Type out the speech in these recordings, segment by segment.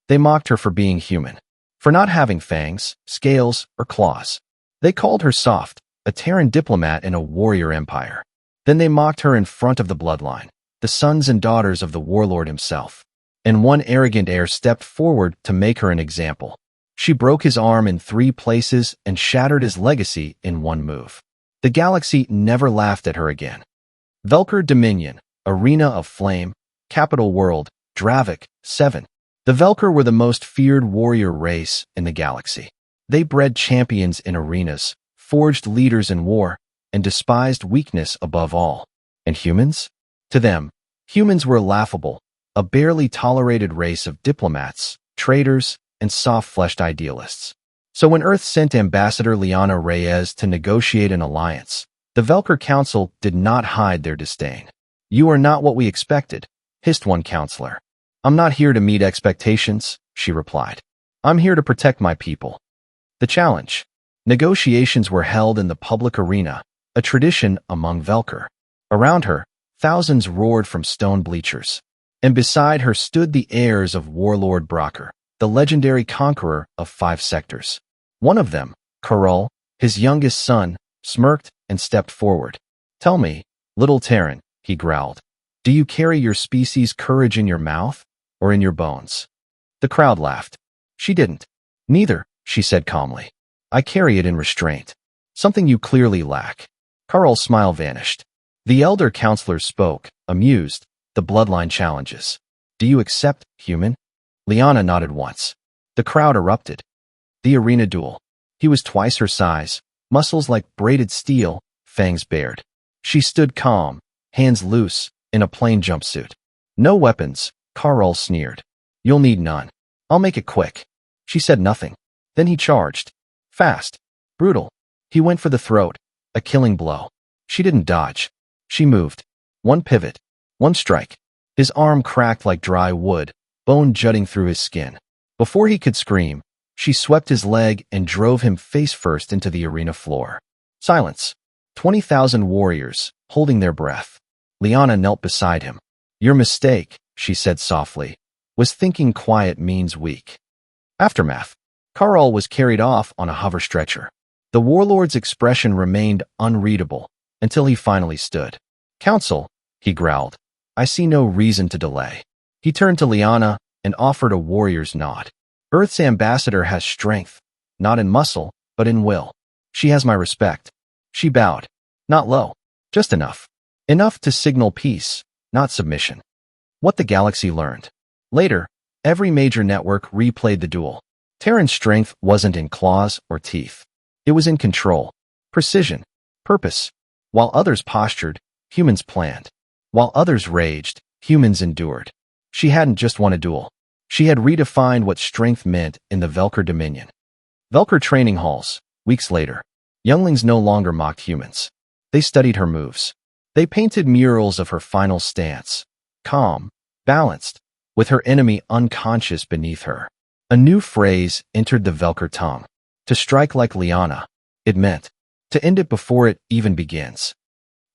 They mocked her for being human, for not having fangs, scales, or claws. They called her soft, a Terran diplomat in a warrior empire. Then they mocked her in front of the Bloodline, the sons and daughters of the Warlord himself. And one arrogant heir stepped forward to make her an example. She broke his arm in 3 places and shattered his legacy in one move. The galaxy never laughed at her again. Velker Dominion, Arena of Flame, Capital World, Dravik, 7. The Velker were the most feared warrior race in the galaxy. They bred champions in arenas, forged leaders in war, and despised weakness above all. And humans? To them, humans were laughable, a barely tolerated race of diplomats, traitors, and soft-fleshed idealists. So when Earth sent Ambassador Liana Reyes to negotiate an alliance, the Velker Council did not hide their disdain. "You are not what we expected," hissed one counselor. "I'm not here to meet expectations," she replied. "I'm here to protect my people." The challenge. Negotiations were held in the public arena, a tradition among Velker. Around her, thousands roared from stone bleachers. And beside her stood the heirs of Warlord Brocker, the legendary conqueror of 5 sectors. One of them, Karol, his youngest son, smirked and stepped forward. "Tell me, little Terran," he growled, "do you carry your species' courage in your mouth or in your bones?" The crowd laughed. She didn't. "Neither," she said calmly. "I carry it in restraint. Something you clearly lack." Karol's smile vanished. The elder counselor spoke, amused. "The Bloodline challenges. Do you accept, human?" Liana nodded once. The crowd erupted. The arena duel. He was twice her size, muscles like braided steel, fangs bared. She stood calm, hands loose, in a plain jumpsuit. "No weapons," Karol sneered. "You'll need none. I'll make it quick." She said nothing. Then he charged. Fast. Brutal. He went for the throat, a killing blow. She didn't dodge. She moved. One pivot. One strike. His arm cracked like dry wood, bone jutting through his skin. Before he could scream, she swept his leg and drove him face first into the arena floor. Silence. 20,000 warriors, holding their breath. Liana knelt beside him. "Your mistake," she said softly, "was thinking quiet means weak." Aftermath. Karol was carried off on a hover stretcher. The warlord's expression remained unreadable until he finally stood. "Council," he growled, "I see no reason to delay." He turned to Liana and offered a warrior's nod. "Earth's ambassador has strength, not in muscle, but in will. She has my respect." She bowed. Not low, just enough. Enough to signal peace, not submission. What the galaxy learned. Later, every major network replayed the duel. Terran's strength wasn't in claws or teeth. It was in control, precision, purpose. While others postured, humans planned. While others raged, humans endured. She hadn't just won a duel. She had redefined what strength meant in the Velker Dominion. Velker training halls, weeks later. Younglings no longer mocked humans. They studied her moves. They painted murals of her final stance, calm, balanced, with her enemy unconscious beneath her. A new phrase entered the Velker tongue. To strike like Liana. It meant to end it before it even begins.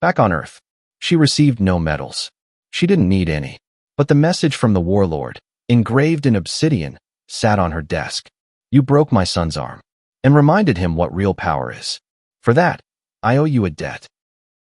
Back on Earth, she received no medals. She didn't need any. But the message from the Warlord, engraved in obsidian, sat on her desk. "You broke my son's arm," and reminded him what real power is. "For that, I owe you a debt."